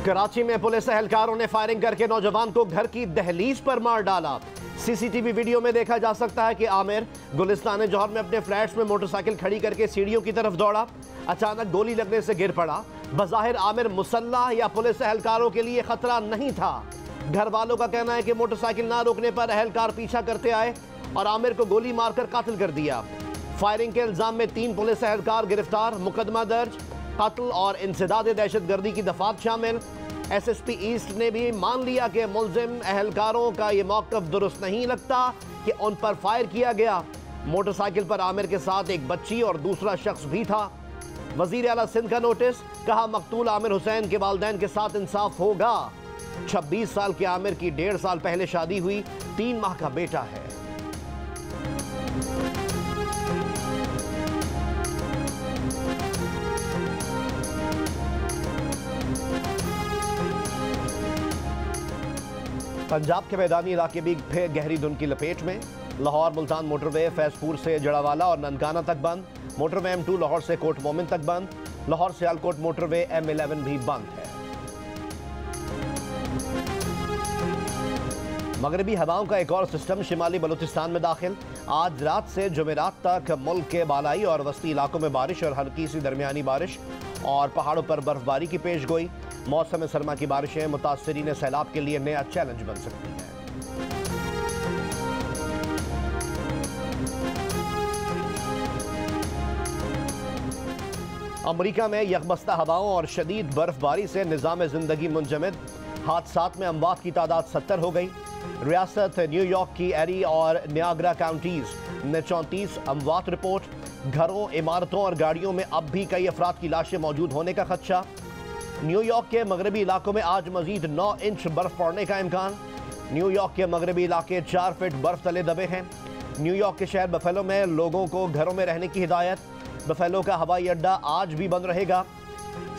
कराची में पुलिस एहलकारों ने फायरिंग करके नौजवान को घर की दहलीज पर मार डाला। सीसीटीवी वीडियो में देखा जा सकता है कि आमिर गुलिस्तान जौहर में अपने फ्लैट्स में मोटरसाइकिल खड़ी करके सीढ़ियों की तरफ दौड़ा। अचानक गोली लगने से गिर पड़ा। बज़ाहिर आमिर मुसल्लाह या पुलिस एहलकारों के लिए खतरा नहीं था। घर वालों का कहना है कि मोटरसाइकिल ना रोकने पर एहलकार पीछा करते आए और आमिर को गोली मारकर कातिल कर दिया। फायरिंग के इल्जाम में 3 पुलिस एहलकार गिरफ्तार, मुकदमा दर्ज। कत्ल और इंसदाद दहशतगर्दी की दफात शामिल। SSP ईस्ट ने भी मान लिया कि मुल्जिम एहलकारों का ये मौक़िफ़ दुरुस्त नहीं लगता कि उन पर फायर किया गया। मोटरसाइकिल पर आमिर के साथ एक बच्ची और दूसरा शख्स भी था। वज़ीर आला सिंध का नोटिस, कहा मकतूल आमिर हुसैन के वालिदैन के साथ इंसाफ होगा। 26 साल के आमिर की 1.5 साल पहले शादी हुई, 3 माह का बेटा है। पंजाब के मैदानी इलाके भी फिर गहरी धुंध की लपेट में। लाहौर मुल्तान मोटरवे फैजपुर से जड़ावाला और ननकाना तक बंद। मोटरवे M2 लाहौर से कोट मोमिन तक बंद। लाहौर से सियालकोट मोटरवे M11 भी बंद है। मगरबी हवाओं का एक और सिस्टम शिमाली बलूचिस्तान में दाखिल। आज रात से जुमेरात तक मुल्क के बालाई और वस्ती इलाकों में बारिश और हल्की सी दरमियानी बारिश और पहाड़ों पर बर्फबारी की पेशगोई। मौसम सरमा की बारिशें मुतासरीन सैलाब के लिए नया चैलेंज बन सकती हैं। अमरीका में यकबस्ता हवाओं और शदीद बर्फबारी से निज़ाम जिंदगी मुंजमद। हादसात में अमवात की तादाद 70 हो गई। रियासत न्यूयॉर्क की एरी और नियाग्रा काउंटीज में 34 अमवात रिपोर्ट। घरों, इमारतों और गाड़ियों में अब भी कई अफराद की लाशें मौजूद होने का खदशा। न्यूयॉर्क के मगरबी इलाकों में आज मजीद 9 इंच बर्फ पड़ने का इम्कान। न्यूयॉर्क के मगरबी इलाके 4 फीट बर्फ तले दबे हैं। न्यूयॉर्क के शहर बफेलो में लोगों को घरों में रहने की हिदायत। बफेलो का हवाई अड्डा आज भी बंद रहेगा।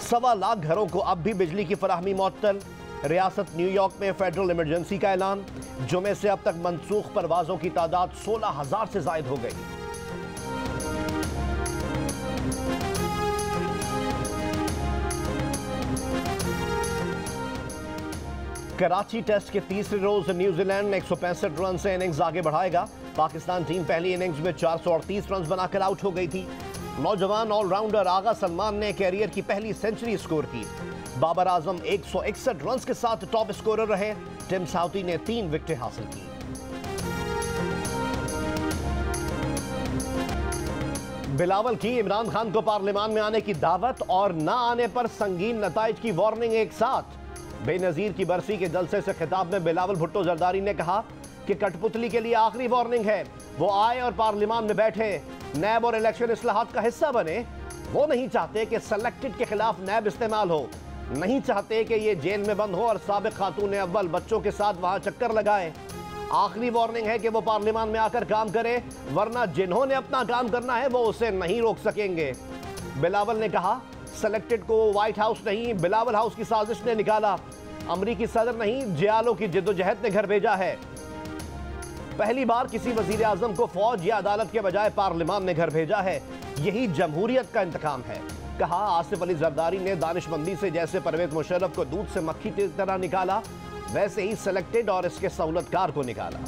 1.25 लाख घरों को अब भी बिजली की फराहमी मुअत्तल। रियासत न्यूयॉर्क में फेडरल इमरजेंसी का ऐलान। जुमे से अब तक मनसूख परवाजों की तादाद 16,000 से जायद हो गई। कराची टेस्ट के तीसरे रोज न्यूजीलैंड ने 165 रन से इनिंग्स आगे बढ़ाएगा। पाकिस्तान टीम पहली इनिंग्स में 438 रन बनाकर आउट हो गई थी। नौजवान ऑलराउंडर आगा सलमान ने कैरियर की पहली सेंचुरी स्कोर की। बाबर आजम 161 रन के साथ टॉप स्कोरर रहे। टिम साउथी ने 3 विकेटें हासिल की। बिलावल की इमरान खान को पार्लियामान में आने की दावत और ना आने पर संगीन नताइज की वार्निंग एक साथ। बेनजीर की बरसी के जलसे से खिताब में बिलावल भुट्टो जरदारी ने कहा कि कठपुतली के लिए आखिरी वार्निंग है। वो आए और पार्लियामान में बैठे, नैब और इलेक्शन इस्लाहात का हिस्सा बने। वो नहीं चाहते कि सेलेक्टेड के खिलाफ नैब इस्तेमाल हो, नहीं चाहते कि ये जेल में बंद हो और साबिक खातून अव्वल बच्चों के साथ वहां चक्कर लगाए। आखिरी वार्निंग है कि वो पार्लियामान में आकर काम करे, वरना जिन्होंने अपना काम करना है वो उसे नहीं रोक सकेंगे। बिलावल ने कहा सेलेक्टेड को व्हाइट हाउस नहीं, बिलावल हाउस की साजिश ने निकाला। अमरीकी सदर नहीं, जियालों की जिद्दोजहद ने घर भेजा है। पहली बार किसी वजीर आजम को फौज या अदालत के बजाय पार्लियामान ने घर भेजा है। यही जमहूरियत का इंतकाम है। कहा आसिफ अली जरदारी ने दानिशमंदी से जैसे परवेज मुशर्रफ को दूध से मक्खी की तरह निकाला, वैसे ही सेलेक्टेड और इसके सहूलतकार को निकाला।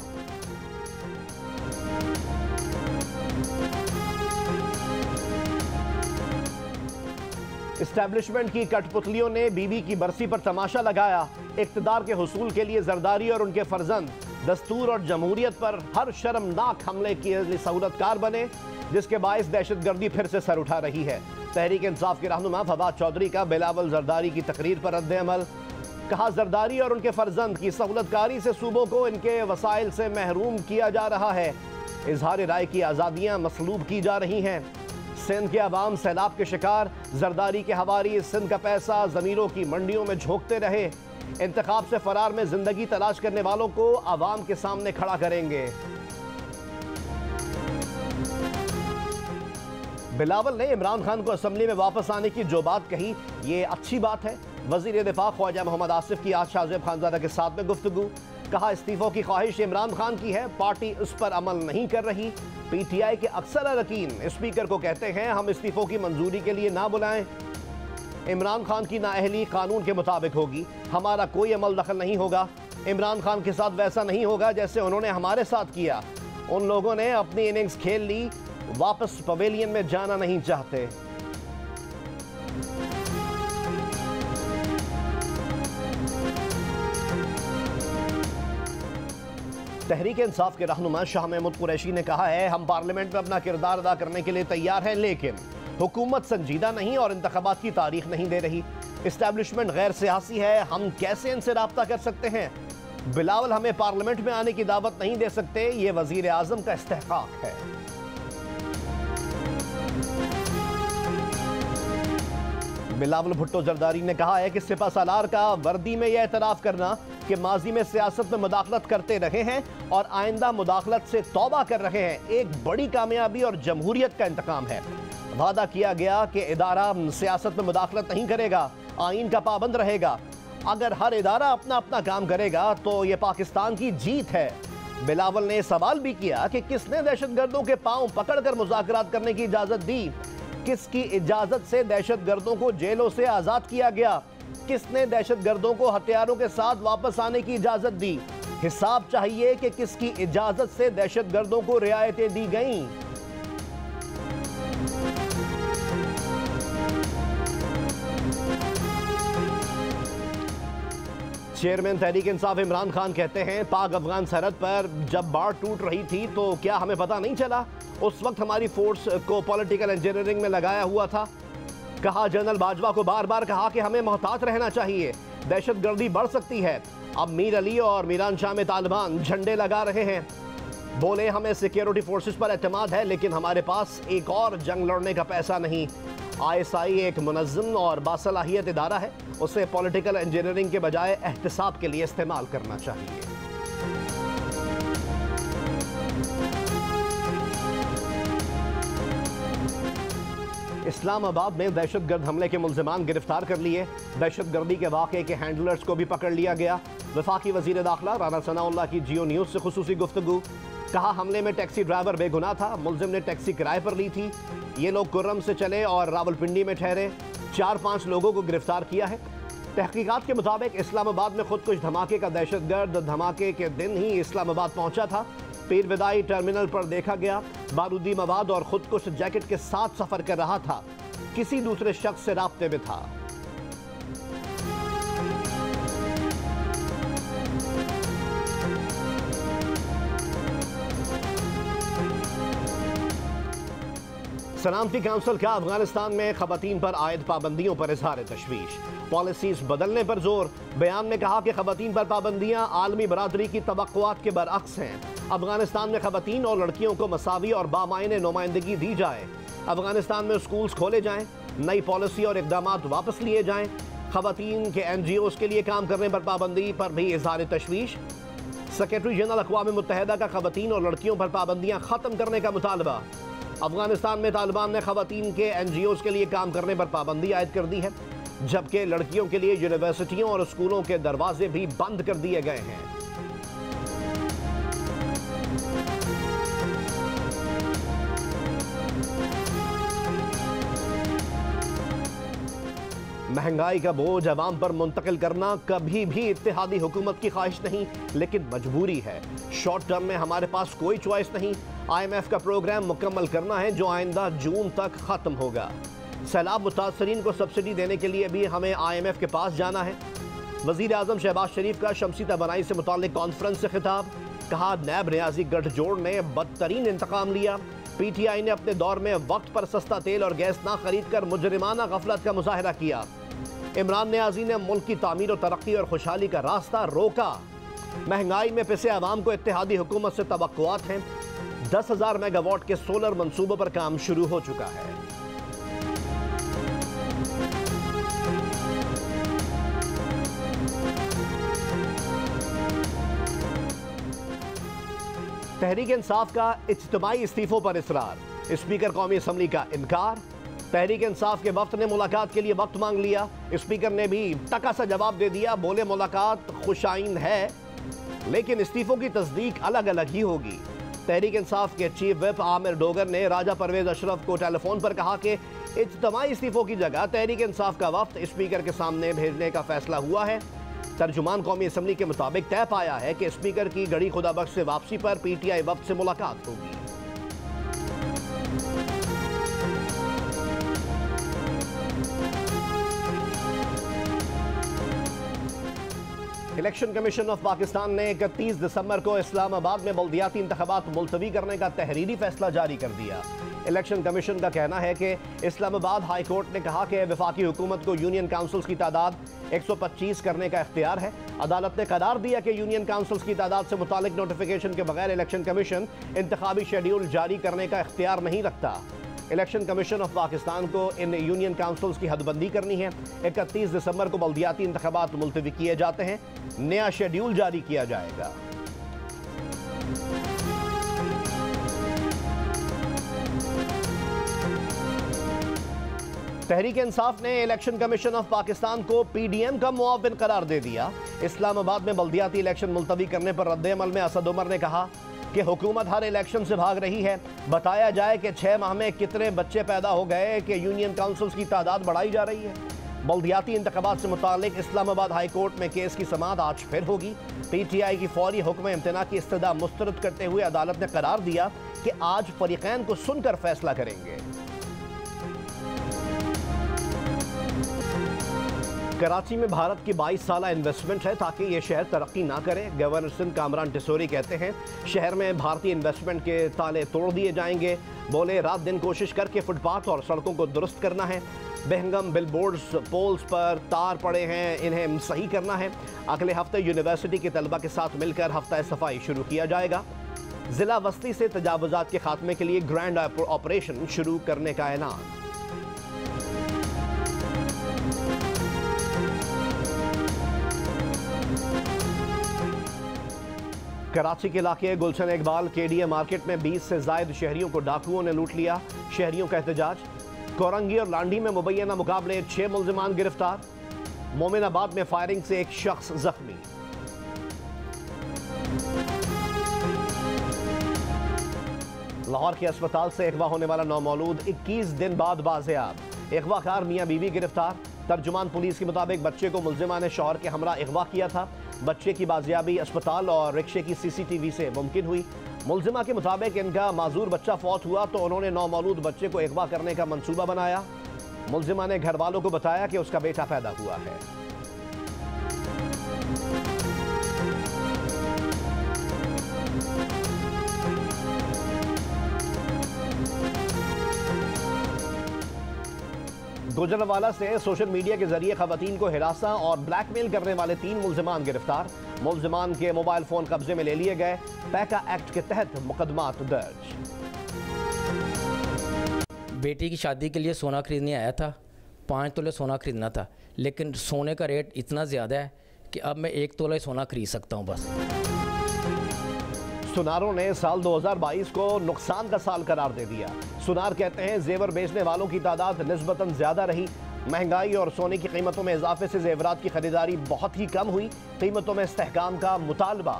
इस्टेब्लिशमेंट की कठपुतलियों ने बीबी की बरसी पर तमाशा लगाया। इक्तदार के हुसूल के लिए जरदारी और उनके फर्जंद दस्तूर और जमहूरियत पर हर शर्मनाक हमले की सहूलतकार बने, जिसके बायस दहशतगर्दी फिर से सर उठा रही है। तहरीक इंसाफ के रहनुमा फवाद चौधरी का बिलावल जरदारी की तकरीर पर रद्द-ए-अमल। कहा जरदारी और उनके फर्जंद की सहूलतकारी से सूबों को इनके वसाइल से महरूम किया जा रहा है। इजहार राय की आज़ादियाँ मसलूब की जा रही हैं। सिंध के अवाम सैलाब के शिकार। जरदारी के हवारी सिंध का पैसा ज़मीरों की मंडियों में झोंकते रहे। इंतखाब से फरार में जिंदगी तलाश करने वालों को अवाम के सामने खड़ा करेंगे। बिलावल ने इमरान खान को असम्बली में वापस आने की जो बात कही, ये अच्छी बात है। वजीर दिफा ख्वाजा मोहम्मद आसिफ की आज शाहजेब खानजादा के साथ में गुफ्तगू। कहा इस्तीफों की ख्वाहिश इमरान खान की है, पार्टी उस पर अमल नहीं कर रही। PTI के अक्सर अरकान स्पीकर को कहते हैं हम इस्तीफों की मंजूरी के लिए ना बुलाएं। इमरान खान की नाअहली कानून के मुताबिक होगी, हमारा कोई अमल दखल नहीं होगा। इमरान खान के साथ वैसा नहीं होगा जैसे उन्होंने हमारे साथ किया। उन लोगों ने अपनी इनिंग्स खेल ली, वापस पवेलियन में जाना नहीं चाहते। तहरीक इंसाफ के रहनुमा शाह महमूद कुरैशी ने कहा है, हम पार्लियामेंट में अपना किरदार अदा करने के लिए तैयार हैं, लेकिन हुकूमत संजीदा नहीं और इंतखाबात की तारीख नहीं दे रही। इस्टेब्लिशमेंट गैर सियासी है, हम कैसे इनसे राब्ता कर सकते हैं? बिलावल हमें पार्लियामेंट में आने की दावत नहीं दे सकते, ये वजीर आजम का इस्तेहकाक है। बिलावल भुट्टो जरदारी ने कहा है कि सिपा सालार का वर्दी में यह एतराफ़ करना कि माजी में सियासत में मुदाखलत करते रहे हैं और आइंदा मुदाखलत से तौबा कर रहे हैं, एक बड़ी कामयाबी और जमहूरियत का इंतकाम है। वादा किया गया कि इदारा सियासत में मुदाखलत नहीं करेगा, आइन का पाबंद रहेगा। अगर हर इदारा अपना अपना काम करेगा तो ये पाकिस्तान की जीत है। बिलावल ने सवाल भी किया कि किसने दहशतगर्दों के पांव पकड़कर मुज़ाकरात करने की इजाज़त दी, किसकी इजाज़त से दहशतगर्दों को जेलों से आज़ाद किया गया, किसने दहशतगर्दों को हथियारों के साथ वापस आने की इजाज़त दी। हिसाब चाहिए कि किसकी इजाज़त से दहशतगर्दों को रियायतें दी गईं। चेयरमैन तहरीक इंसाफ इमरान खान कहते हैं, पाक अफगान सरहद पर जब बाढ़ टूट रही थी तो क्या हमें पता नहीं चला? उस वक्त हमारी फोर्स को पॉलिटिकल इंजीनियरिंग में लगाया हुआ था। कहा जनरल बाजवा को बार बार कहा कि हमें मोहतात रहना चाहिए, दहशतगर्दी बढ़ सकती है। अब मीर अली और मीरान शाह में तालिबान झंडे लगा रहे हैं। बोले हमें सिक्योरिटी फोर्सेस पर एतमाद है, लेकिन हमारे पास एक और जंग लड़ने का पैसा नहीं। ISI एक मुनज़्ज़म और बासलाहियत इदारा है, उसे पॉलिटिकल इंजीनियरिंग के बजाय एहतिसाब के लिए इस्तेमाल करना चाहिए। इस्लामाबाद में दहशतगर्द हमले के मुल्ज़िमान गिरफ्तार कर लिए। दहशतगर्दी के वाक़े के हैंडलर्स को भी पकड़ लिया गया। वफाकी वज़ीर दाखिला राना सनाउल्लाह की जियो न्यूज़ से खुसूसी गुफ्तगू। कहा हमले में टैक्सी ड्राइवर बेगुनाह था, मुल्ज़िम ने टैक्सी किराए पर ली थी। ये लोग कुर्रम से चले और रावलपिंडी में ठहरे। 4-5 लोगों को गिरफ्तार किया है। तहकीकात के मुताबिक इस्लामाबाद में खुदकुश धमाके का दहशतगर्द धमाके के दिन ही इस्लामाबाद पहुंचा था। पीर विदाई टर्मिनल पर देखा गया, बारूदी मवाद और खुदकुश जैकेट के साथ सफर कर रहा था, किसी दूसरे शख्स से राब्ते में था। सलामती काउंसिल का अफगानिस्तान में खवातीन पर आयद पाबंदियों पर इजहार तशवीश। पॉलिसीज बदलने पर जोर। बयान में कहा कि खवातीन पर पाबंदियां आलमी बरादरी की तवक्कुआत के बरअक्स हैं। अफगानिस्तान में खवातीन और लड़कियों को मसावी और बामायने नुमाइंदगी दी जाए। अफगानिस्तान में स्कूल्स खोले जाएं। नई पॉलिसी और इकदामात वापस लिए जाएं। खवातीन के NGOs के लिए काम करने पर पाबंदी पर भी इजहार तशवीश। सेक्रेटरी जनरल अक़वाम मुत्तहिदा का खवातीन और लड़कियों पर पाबंदियां ख़त्म करने का मुतालबा। अफगानिस्तान में तालिबान ने खवातीन के NGOs के लिए काम करने पर पाबंदी आयद कर दी है, जबकि लड़कियों के लिए यूनिवर्सिटियों और स्कूलों के दरवाजे भी बंद कर दिए गए हैं। महंगाई का बोझ अवाम पर मुंतकिल करना कभी भी इत्तेहादी हुकूमत की ख्वाहिश नहीं, लेकिन मजबूरी है। शॉर्ट टर्म में हमारे पास कोई चॉइस नहीं। IMF का प्रोग्राम मुकम्मल करना है जो आइंदा जून तक ख़त्म होगा। सैलाब मुतासरीन को सब्सिडी देने के लिए भी हमें IMF के पास जाना है। वज़ीर आज़म शहबाज शरीफ का शमसी तवानाई से मुताल्लिक कॉन्फ्रेंस से खिताब। कहा नैब रियाजी गठजोड़ ने बदतरीन इंतकाम लिया। PTI ने अपने दौर में वक्त पर सस्ता तेल और गैस ना खरीद कर मुजरिमाना गफलत का मुजाहरा किया। इमरान नियाज़ी ने मुल्क की तामीर और तरक्की और खुशहाली का रास्ता रोका। महंगाई में पिसे अवाम को इत्तेहादी हुकूमत से तवक्कुआत हैं। 10,000 मेगावाट के सोलर मंसूबों पर काम शुरू हो चुका है। तहरीक इंसाफ का इज्तिमाई इस्तीफों पर इसरार। स्पीकर कौमी असम्बली का इनकार। तहरीक इंसाफ के वफ्द ने मुलाकात के लिए वक्त मांग लिया। स्पीकर ने भी टका सा जवाब दे दिया। बोले मुलाकात खुशाइन है, लेकिन इस्तीफों की तस्दीक अलग अलग ही होगी। तहरीक इंसाफ के चीफ विप आमिर डोगर ने राजा परवेज अशरफ को टेलीफोन पर कहा कि इज्तिमाई इस्तीफों की जगह तहरीक इंसाफ का वफ्द स्पीकर के सामने भेजने का फैसला हुआ है। तर्जुमान कौमी असम्बली के मुताबिक तय पाया है कि स्पीकर की गड़ी खुदाबख्श से वापसी पर PTI वफ्द से मुलाकात होगी। इलेक्शन कमीशन ऑफ पाकिस्तान ने 31 दिसंबर को इस्लामाबाद में बल्दियाती इंतखाबात मुलतवी करने का तहरीरी फैसला जारी कर दिया। इलेक्शन कमीशन का कहना है कि इस्लामाबाद हाई कोर्ट ने कहा कि वफाकी हुकूमत को यूनियन काउंसिल्स की तादाद 125 करने का इख्तियार है। अदालत ने करार दिया कि यूनियन काउंसिल्स की तादाद से मुतालिक नोटिफिकेशन के बगैर इलेक्शन कमीशन इंतखाबी शेड्यूल जारी करने का इख्तियार नहीं रखता। इलेक्शन कमीशन ऑफ पाकिस्तान को इन यूनियन काउंसिल्स की हदबंदी करनी है। 31 दिसंबर को बल्दियाती इंतखाबात मुलतवी किए जाते हैं, नया शेड्यूल जारी किया जाएगा। तहरीक इंसाफ ने इलेक्शन कमीशन ऑफ पाकिस्तान को PDM का मुआविन करार दे दिया। इस्लामाबाद में बल्दियाती इलेक्शन मुलतवी करने पर रद्द-ए-अमल में असद उमर ने कहा कि हुकूमत हर इलेक्शन से भाग रही है। बताया जाए कि 6 माह में कितने बच्चे पैदा हो गए कि यूनियन काउंसिल्स की तादाद बढ़ाई जा रही है। बल्दियाती इंतखाबात से मुतालिक इस्लामाबाद हाई कोर्ट में केस की समाअत आज फिर होगी। PTI की फौरी हुक्म इम्तना की इस्तदा मुस्तरद करते हुए अदालत ने करार दिया कि आज फरीकैन को सुनकर फैसला करेंगे। कराची में भारत की 22 साला इन्वेस्टमेंट है ताकि ये शहर तरक्की ना करे। गवर्नर सिंध कामरान टिसोरी कहते हैं शहर में भारतीय इन्वेस्टमेंट के ताले तोड़ दिए जाएंगे। बोले रात दिन कोशिश करके फुटपाथ और सड़कों को दुरुस्त करना है। बेहंगम बिलबोर्ड्स पोल्स पर तार पड़े हैं, इन्हें सही करना है। अगले हफ्ते यूनिवर्सिटी के तलबा के साथ मिलकर हफ्ता सफाई शुरू किया जाएगा। जिला वस्ती से तजावुजात के खात्मे के लिए ग्रैंड ऑपरेशन शुरू करने का ऐलान। कराची के इलाके गुलशन इकबाल KDA मार्केट में 20 से जायद शहरियों को डाकुओं ने लूट लिया। शहरियों का एहतजाज। कोरंगी और लांडी में मुबैना मुकाबले 6 मुल्जिमान गिरफ्तार। मोमिनाबाद में फायरिंग से एक शख्स जख्मी। लाहौर के अस्पताल से अगवा होने वाला नौमौलूद 21 दिन बाद बाज़ेयाब। अगवाकार मियां बीवी गिरफ्तार। तर्जुमान पुलिस के मुताबिक बच्चे को मुल्जिमा ने शौहर के हमरा अगवा किया था। बच्चे की बाजियाबी अस्पताल और रिक्शे की CCTV से मुमकिन हुई। मुल्जिमा के मुताबिक इनका माजूर बच्चा फौत हुआ तो उन्होंने नौमौलूद बच्चे को अगवा करने का मंसूबा बनाया। मुल्जिमा ने घर वालों को बताया कि उसका बेटा पैदा हुआ है। गुजरांवाला से सोशल मीडिया के जरिए खवातीन को हिरासा और ब्लैकमेल करने वाले 3 मुल्जिमान गिरफ्तार। मुल्जिमान के मोबाइल फोन कब्जे में ले लिए गए। पैका एक्ट के तहत मुकदमात दर्ज। बेटी की शादी के लिए सोना खरीदने आया था। 5 तोले सोना खरीदना था, लेकिन सोने का रेट इतना ज़्यादा है कि अब मैं 1 तोला सोना खरीद सकता हूँ बस। सुनारों ने साल 2022 को नुकसान का साल करार दे दिया। सुनार कहते हैं जेवर बेचने वालों की तादाद निस्बतन ज़्यादा रही। महंगाई और सोने की कीमतों में इजाफे से जेवरात की खरीदारी बहुत ही कम हुई। कीमतों में इस्तेहकाम का मुतालबा।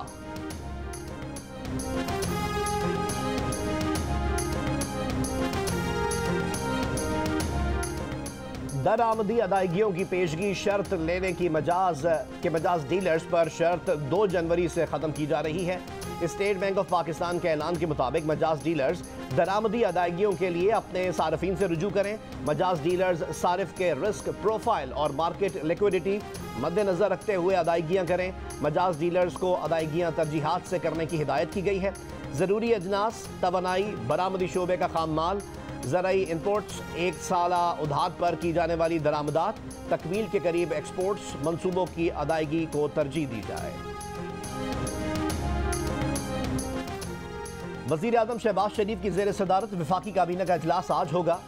दरामदी अदायगियों की पेशगी शर्त लेने की मजाज डीलर्स पर शर्त 2 जनवरी से ख़त्म की जा रही है। स्टेट बैंक ऑफ पाकिस्तान के ऐलान के मुताबिक मजाज डीलर्स दरामदी अदायगियों के लिए अपने सार्फिन से रुजू करें। मजाज डीलर्स सारिफ के रिस्क प्रोफाइल और मार्केट लिक्विडिटी मद्देनजर रखते हुए अदायगियाँ करें। मजाज डीलर्स को अदायगियाँ तरजीहात से करने की हिदायत की गई है। ज़रूरी अजनास, तवानाई, बरामदी शोबे का खाम माल, ज़राई इम्पोर्ट्स, 1 साला उधार पर की जाने वाली दरामदात, तकमील के करीब एक्सपोर्ट्स मंसूबों की अदायगी को तरजीह दी जाए। वज़ीर आज़म शहबाज शरीफ की ज़ेर सदारत वफाकी काबीना का इजलास आज होगा।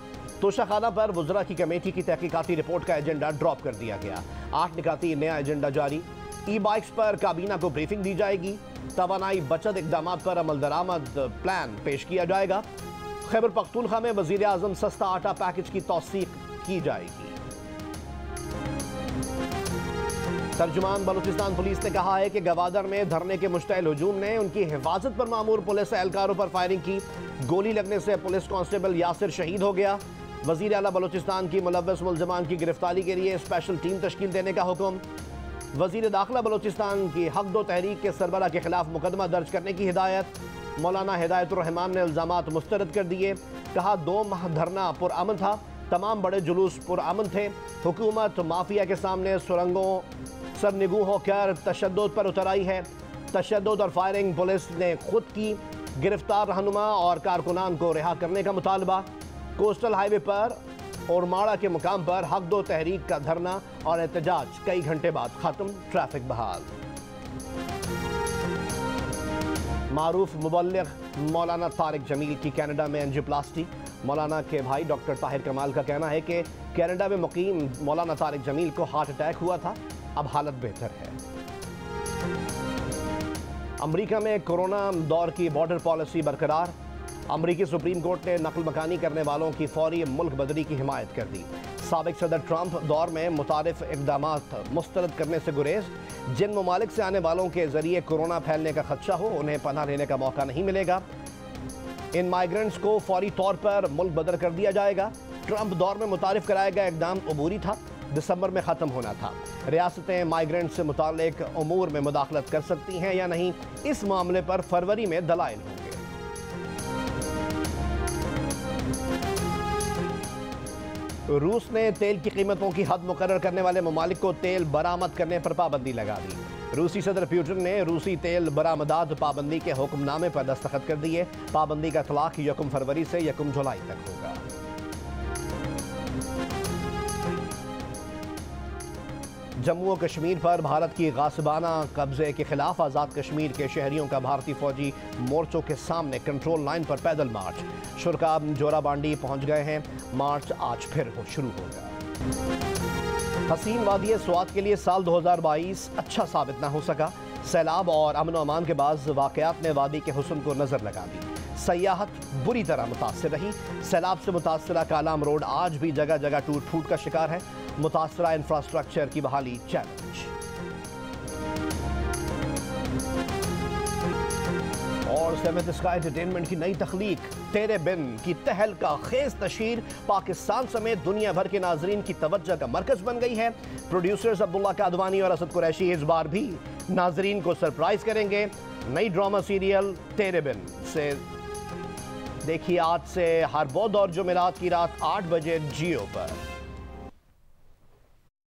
तोशाखाना पर वज़रा की कमेटी की तहकीकाती रिपोर्ट का एजेंडा ड्रॉप कर दिया गया। 8 निकाती नया एजेंडा जारी। ई-बाइक्स पर काबीना को ब्रीफिंग दी जाएगी। तवानाई बचत इकदाम पर अमल दरामद प्लान पेश किया जाएगा। खैबर पख्तूनख्वा में वज़ीर आज़म सस्ता आटा पैकेज की तौसीक की जाएगी। तर्जुमान बलूचिस्तान पुलिस ने कहा है कि गवादर में धरने के मुश्तइल हुजूम ने उनकी हिफाजत पर मामूर पुलिस एहलकारों पर फायरिंग की। गोली लगने से पुलिस कांस्टेबल यासिर शहीद हो गया। वजीर आला बलूचिस्तान की मुलव्वस मुलजमान की गिरफ्तारी के लिए स्पेशल टीम तश्कील देने का हुक्म। वजीर दाखिला बलूचिस्तान की हक दो तहरीक के सरबरा के खिलाफ मुकदमा दर्ज करने की हिदायत। मौलाना हिदायतुर रहमान ने इल्जामात मुस्तरद कर दिए। कहा 2 माह धरना पुरअमन था, तमाम बड़े जुलूस पुरअमन थे। हुकूमत माफिया के सामने सुरंगों सरनिगू होकर तशद्दुद पर उतर आई है। तशद्दुद और फायरिंग पुलिस ने खुद की। गिरफ्तार रहनुमा और कारकुनान को रिहा करने का मुतालबा। कोस्टल हाईवे पर ओरमाड़ा के मुकाम पर हक दो तहरीक का धरना और एहतजाज कई घंटे बाद खत्म। ट्रैफिक बहाल। मारूफ मुबल्लिग मौलाना तारिक जमील की कनाडा में एंजियोप्लास्टी। मौलाना के भाई डॉक्टर ताहिर कमाल का कहना है कि कनाडा में मुकीम मौलाना तारिक जमील को हार्ट अटैक हुआ था, अब हालत बेहतर है। अमेरिका में कोरोना दौर की बॉर्डर पॉलिसी बरकरार। अमेरिकी सुप्रीम कोर्ट ने नकल मकानी करने वालों की फौरी मुल्क बदली की हिमायत कर दी। साबिक सदर ट्रंप दौर में मुतारिफ इक़दामात मुस्तरद करने से गुरेज। जिन ममालिक से आने वालों के जरिए कोरोना फैलने का खदशा हो उन्हें पनाह लेने का मौका नहीं मिलेगा। इन माइग्रेंट्स को फौरी तौर पर मुल्क बदल कर दिया जाएगा। ट्रंप दौर में मुतारिफ कराया गया इक़दाम अबूरी था, दिसंबर में ख़त्म होना था। रियासतें माइग्रेंट से मुताल्लिक उमूर में मुदाखलत कर सकती हैं या नहीं, इस मामले पर फरवरी में दलाइल होंगे। रूस ने तेल की कीमतों की हद मुकर्रर करने वाले ममालिक को तेल बरामद करने पर पाबंदी लगा दी। रूसी सदर पुतिन ने रूसी तेल बरामदात पाबंदी के हुक्मनामे पर दस्तखत कर दिए। पाबंदी का इतलाक 1 फरवरी से 1 जुलाई तक होगा। जम्मू और कश्मीर पर भारत की गासिबाना कब्जे के खिलाफ आज़ाद कश्मीर के शहरियों का भारतीय फौजी मोर्चों के सामने कंट्रोल लाइन पर पैदल मार्च। शुरका जोराबांडी पहुंच गए हैं। मार्च आज फिर शुरू होगा। हसीन वादी स्वात के लिए साल 2022 अच्छा साबित ना हो सका। सैलाब और अमन अमान के बाद वाक़यात ने वादी के हुस्न को नजर लगा दी। सयाहत बुरी तरह मुतासर रही। सैलाब से मुतासरा कालाम रोड आज भी जगह जगह टूट फूट का शिकार है। मुतासरा इंफ्रास्ट्रक्चर की बहाली चैलेंज। और सेवेंथ स्काई एंटरटेनमेंट की नई तख्लीक तेरे बिन की तहलका खेज तशहीर पाकिस्तान समेत दुनिया भर के नाजरीन की तवज्जो का मरकज बन गई है। प्रोड्यूसर्स अब्दुल्ला कादवानी और असद कुरैशी इस बार भी नाजरीन को सरप्राइज करेंगे। नई ड्रामा सीरियल तेरे बिन से देखिए आज से हर बुध और जुमेरात की रात 8 बजे जियो पर।